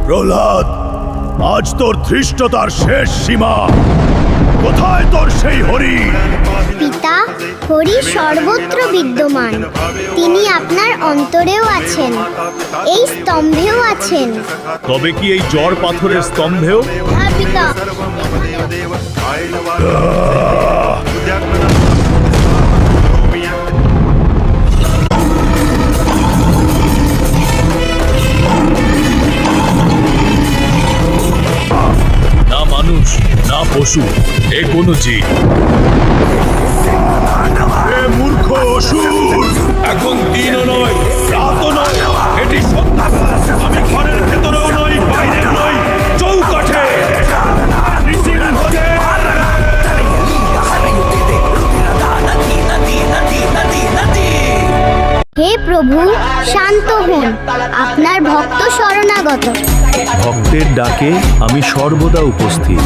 প্রহ্লাদ, আজ তোর ধৃষ্টতার শেষ সীমা। কোথায় তোর সেই হরি? পিতা, হরি সর্বত্র বিদ্যমান। তিনি আপনার অন্তরেও আছেন, এই স্তম্ভেও আছেন। তবে কি এই জড় পাথরের স্তম্ভেও? হ্যাঁ পিতা। না মানুষ, না পশু, এ কোনো জীব। এ মূর্খ অসুর! এখন দিনও নয়, রাতও নয়, এটি সন্ধ্যা। আমি ঘরের ভেতরেও নই, বাইরেও নই, চৌকাঠে। নৃসিংহদেব! হে প্রভু, শান্ত হন, আপনার ভক্ত শরণাগত। ভক্তের ডাকে আমি সর্বদা উপস্থিত।